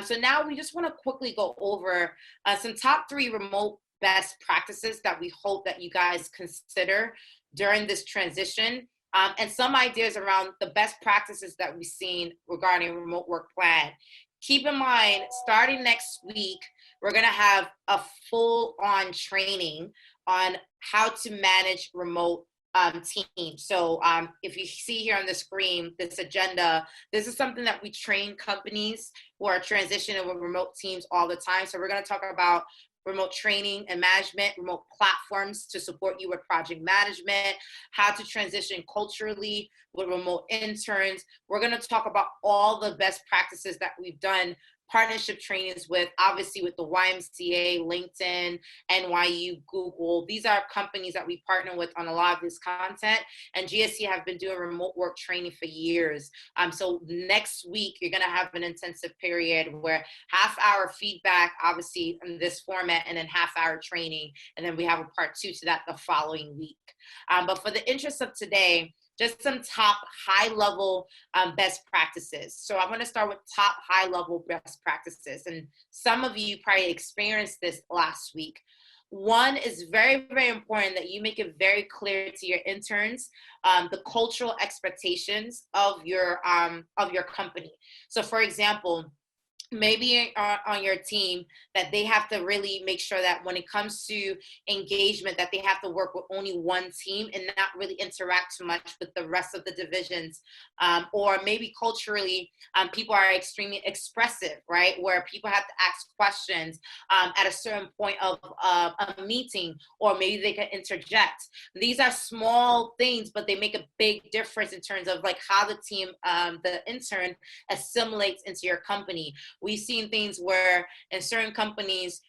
So now we just want to quickly go over some top 3 remote best practices that we hope that you guys consider during this transition, and some ideas around the best practices that we've seen regarding remote work plan. Keep in mind, starting next week, we're going to have a full-on training on how to manage remote teams. So if you see here on the screen, this agenda, this is something that we train companies who are transitioning with remote teams all the time. So we're going to talk about remote training and management, remote platforms to support you with project management, how to transition culturally with remote interns. We're going to talk about all the best practices that we've done partnership trainings with, obviously with the YMCA, LinkedIn, NYU, Google. These are companies that we partner with on a lot of this content, and GSC have been doing remote work training for years. So next week, you're gonna have an intensive period where half-hour feedback, obviously in this format, and then half-hour training, and then we have a part 2 to that the following week. But for the interest of today, just some top high-level best practices. So I'm going to start with top high-level best practices. And some of you probably experienced this last week. One is very, very important that you make it very clear to your interns the cultural expectations of your company. So for example, maybe on your team that they have to really make sure that when it comes to engagement that they have to work with only one team and not really interact too much with the rest of the divisions, or maybe culturally people are extremely expressive, right, where people have to ask questions at a certain point of a meeting, or maybe they can interject. These are small things, but they make a big difference in terms of like how the team, the intern assimilates into your company. We've seen things where in certain companies,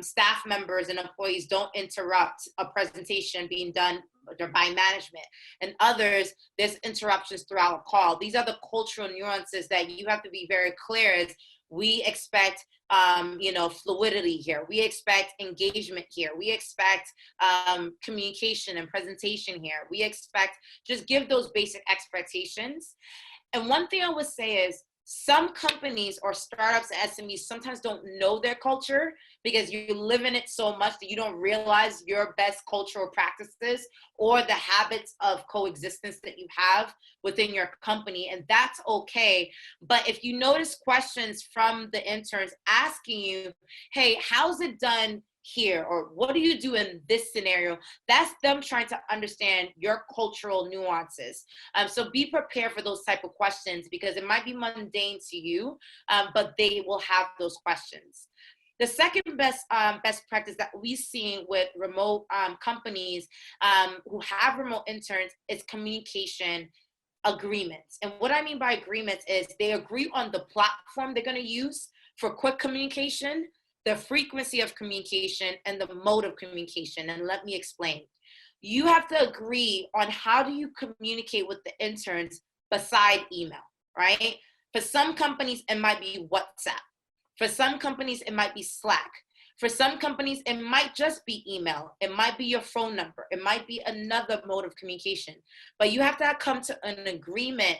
staff members and employees don't interrupt a presentation being done by management. And others, there's interruptions throughout a call. These are the cultural nuances that you have to be very clear as we expect fluidity here. We expect engagement here. We expect communication and presentation here. We expect, just give those basic expectations. And one thing I would say is, some companies or startups and SMEs sometimes don't know their culture because you live in it so much that you don't realize your best cultural practices or the habits of coexistence that you have within your company, and that's okay. But if you notice questions from the interns asking you, hey, how's it done here, or what do you do in this scenario, that's them trying to understand your cultural nuances. So be prepared for those type of questions because it might be mundane to you, but they will have those questions. The second best practice that we've seen with remote companies who have remote interns is communication agreements. And what I mean by agreements is they agree on the platform they're going to use for quick communication, the frequency of communication, and the mode of communication. And let me explain. You have to agree on how do you communicate with the interns beside email, right? For some companies, it might be WhatsApp. For some companies, it might be Slack. For some companies, it might just be email. It might be your phone number. It might be another mode of communication. But you have to come to an agreement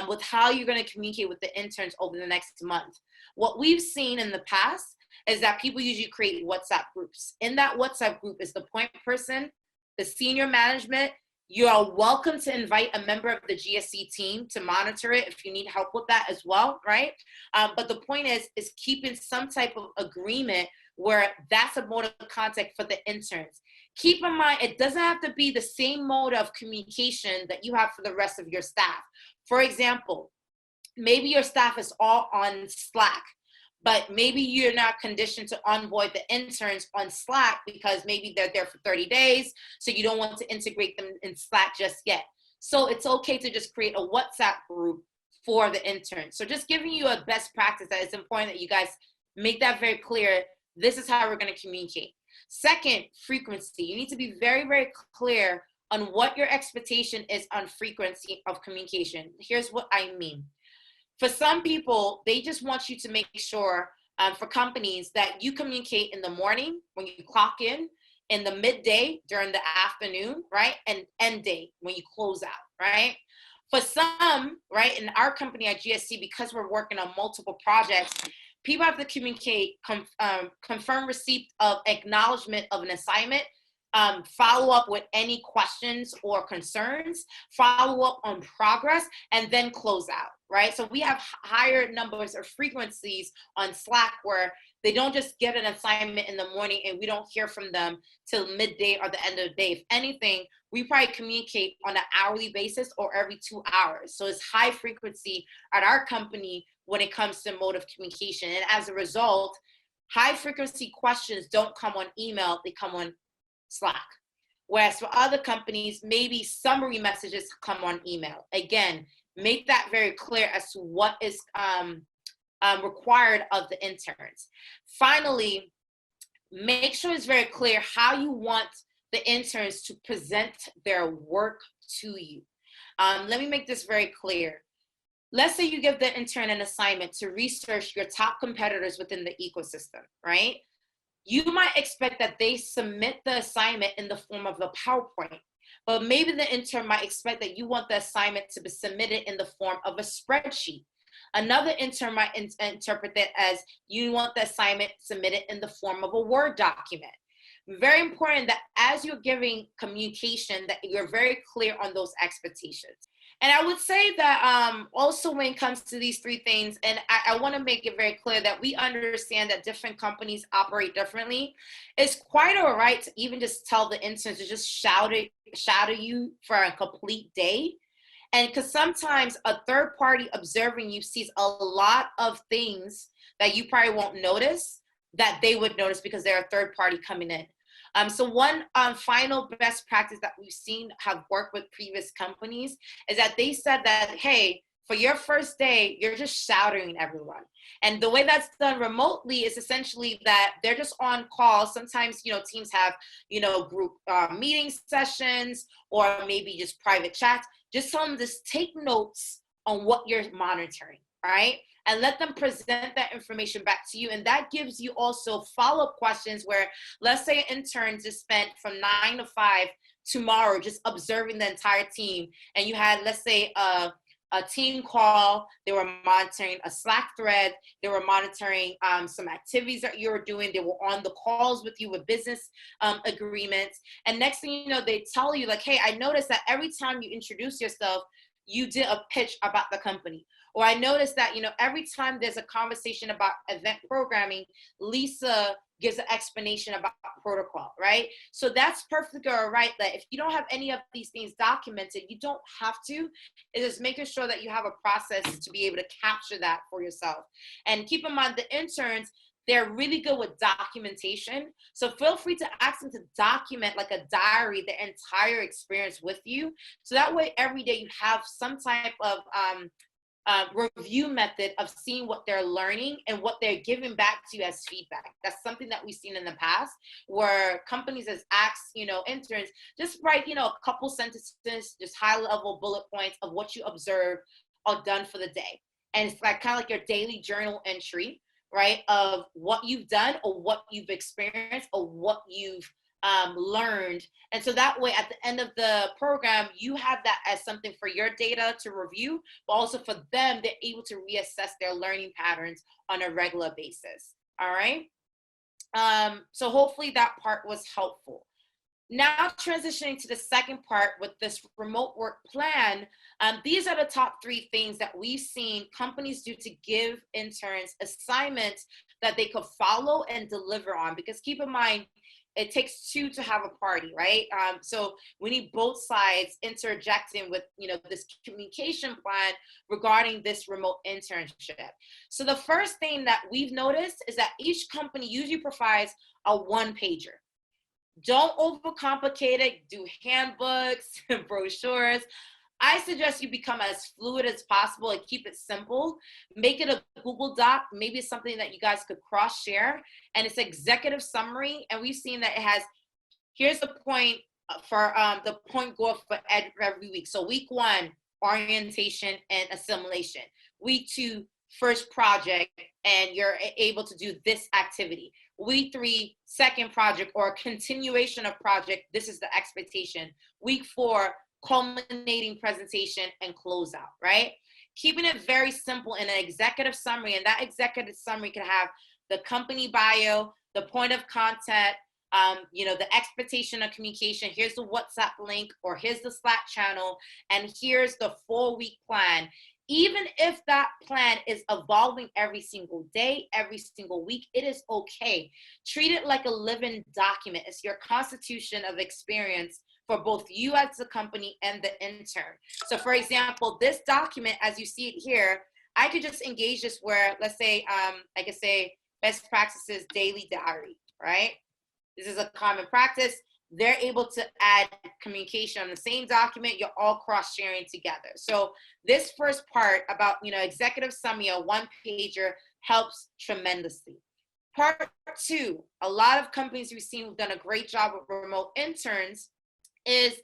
with how you're going to communicate with the interns over the next month. What we've seen in the past is that people usually create WhatsApp groups. In that WhatsApp group is the point person, the senior management. You are welcome to invite a member of the GSC team to monitor it if you need help with that as well, right? But the point is keeping some type of agreement where that's a mode of contact for the interns. Keep in mind, it doesn't have to be the same mode of communication that you have for the rest of your staff. For example, maybe your staff is all on Slack, but maybe you're not conditioned to onboard the interns on Slack because maybe they're there for 30 days, so you don't want to integrate them in Slack just yet. So it's okay to just create a WhatsApp group for the interns. So just giving you a best practice that it's important that you guys make that very clear. This is how we're going to communicate. Second, frequency. You need to be very, very clear on what your expectation is on frequency of communication. Here's what I mean. For some people, they just want you to make sure for companies that you communicate in the morning when you clock in the midday during the afternoon, right? And end day when you close out, right? For some, right, in our company at GSC, because we're working on multiple projects, people have to communicate, confirm receipt of acknowledgement of an assignment, follow up with any questions or concerns, follow up on progress, and then close out, right? So we have higher numbers or frequencies on Slack where they don't just get an assignment in the morning and we don't hear from them till midday or the end of the day. If anything, we probably communicate on an hourly basis or every 2 hours. So it's high frequency at our company when it comes to mode of communication. And as a result, high frequency questions don't come on email, they come on Slack. Whereas for other companies, maybe summary messages come on email. Again, make that very clear as to what is required of the interns. Finally, make sure it's very clear how you want the interns to present their work to you. Let me make this very clear. Let's say you give the intern an assignment to research your top competitors within the ecosystem, right? You might expect that they submit the assignment in the form of a PowerPoint, but maybe the intern might expect that you want the assignment to be submitted in the form of a spreadsheet. Another intern might interpret it as you want the assignment submitted in the form of a Word document. Very important that as you're giving communication, that you're very clear on those expectations. And I would say that also when it comes to these three things, and I want to make it very clear that we understand that different companies operate differently. It's quite all right to even just tell the interns to just shadow you for a complete day. And because sometimes a third party observing you sees a lot of things that you probably won't notice that they would notice because they're a third party coming in. So one final best practice that we've seen have worked with previous companies is that they said that, hey, for your first day, you're just shadowing everyone. And the way that's done remotely is essentially that they're just on call. Sometimes, teams have, group meeting sessions or maybe just private chats. Just tell them to take notes on what you're monitoring, right? And let them present that information back to you. And that gives you also follow-up questions where, let's say an intern just spent from 9 to 5 tomorrow just observing the entire team. And you had, let's say, a team call, they were monitoring a Slack thread, they were monitoring some activities that you were doing, they were on the calls with you with business agreements. And next thing you know, they tell you like, hey, I noticed that every time you introduce yourself, you did a pitch about the company. Or I noticed that, every time there's a conversation about event programming, Lisa gives an explanation about protocol, right? So that's perfectly all right. That if you don't have any of these things documented, you don't have to. It's just making sure that you have a process to be able to capture that for yourself. And keep in mind, the interns, they're really good with documentation. So feel free to ask them to document like a diary, the entire experience with you. So that way, every day you have some type of review method of seeing what they're learning and what they're giving back to you as feedback. That's something that we've seen in the past where companies has asked, interns, just write, a couple sentences, just high level bullet points of what you observed or done for the day. And it's like kind of like your daily journal entry, right, of what you've done or what you've experienced or what you've learned. And so that way, at the end of the program, you have that as something for your data to review, but also for them, they're able to reassess their learning patterns on a regular basis. All right. So hopefully that part was helpful. Now transitioning to the second part with this remote work plan, these are the top 3 things that we've seen companies do to give interns assignments that they could follow and deliver on. Because keep in mind, it takes 2 to have a party, right? So we need both sides interjecting with, this communication plan regarding this remote internship. So the first thing that we've noticed is that each company usually provides a 1-pager. Don't overcomplicate it. Do handbooks, brochures. I suggest you become as fluid as possible and keep it simple. Make it a Google Doc. Maybe it's something that you guys could cross-share. And it's executive summary. And we've seen that it has, here's the point for the point goal for every week. So week 1, orientation and assimilation. Week 2, first project, and you're able to do this activity. Week 3, second project or continuation of project. This is the expectation. Week 4, culminating presentation and closeout, right? keeping it very simple in an executive summary. And that executive summary can have the company bio, the point of contact, the expectation of communication. Here's the WhatsApp link, or here's the Slack channel, and here's the 4-week plan. Even if that plan is evolving every single day, every single week, it is okay. Treat it like a living document. It's your constitution of experience for both you as the company and the intern. So for example, this document, as you see it here, I could just engage this where, let's say, I could say best practices daily diary, right? This is a common practice. They're able to add communication on the same document. You're all cross-sharing together. So this first part about, executive summary, a one-pager, helps tremendously. Part 2, a lot of companies we've seen who've done a great job with remote interns is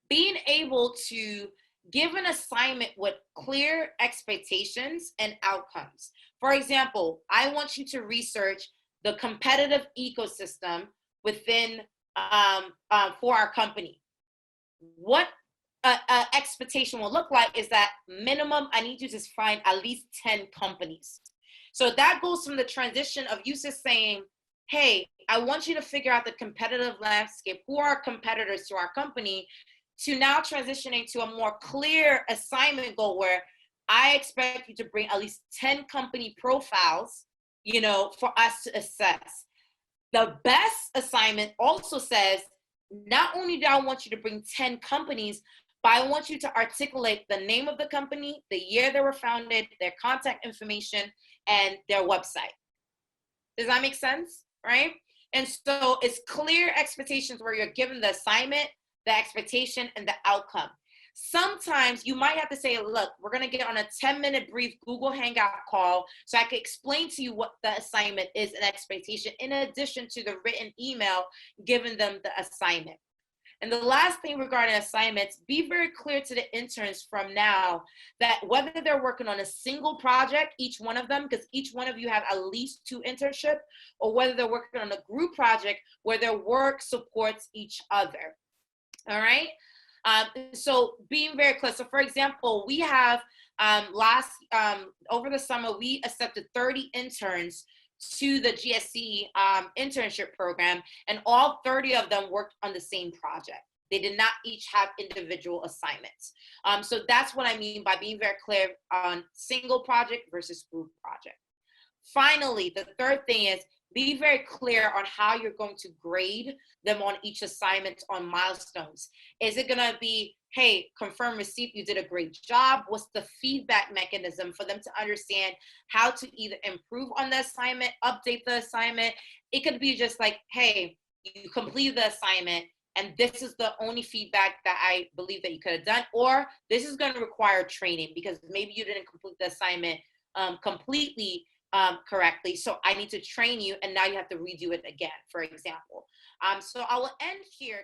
being able to give an assignment with clear expectations and outcomes. For example, I want you to research the competitive ecosystem within for our company. What expectation will look like is that minimum, I need you to find at least 10 companies. So that goes from the transition of you just saying, hey, I want you to figure out the competitive landscape, who are competitors to our company, to now transitioning to a more clear assignment goal where I expect you to bring at least 10 company profiles, for us to assess. The best assignment also says, not only do I want you to bring 10 companies, but I want you to articulate the name of the company, the year they were founded, their contact information, and their website. Does that make sense? Right? And so it's clear expectations where you're given the assignment, the expectation, and the outcome. Sometimes you might have to say, look, we're going to get on a 10-minute brief Google Hangout call so I can explain to you what the assignment is and expectation, in addition to the written email giving them the assignment. And the last thing regarding assignments, be very clear to the interns from now that whether they're working on a single project, each one of them, because each one of you have at least 2 internships, or whether they're working on a group project where their work supports each other. All right? So being very clear. So for example, we have over the summer, we accepted 30 interns to the GSC internship program, and all 30 of them worked on the same project. They did not each have individual assignments. So that's what I mean by being very clear on single project versus group project. Finally, the third thing is be very clear on how you're going to grade them on each assignment on milestones. Is it going to be, hey, confirm receipt, you did a great job? What's the feedback mechanism for them to understand how to either improve on the assignment, update the assignment? It could be just like, hey, you completed the assignment, and this is the only feedback that I believe that you could have done, or this is going to require training because maybe you didn't complete the assignment completely correctly. So I need to train you, and now you have to redo it again, for example. So I will end here.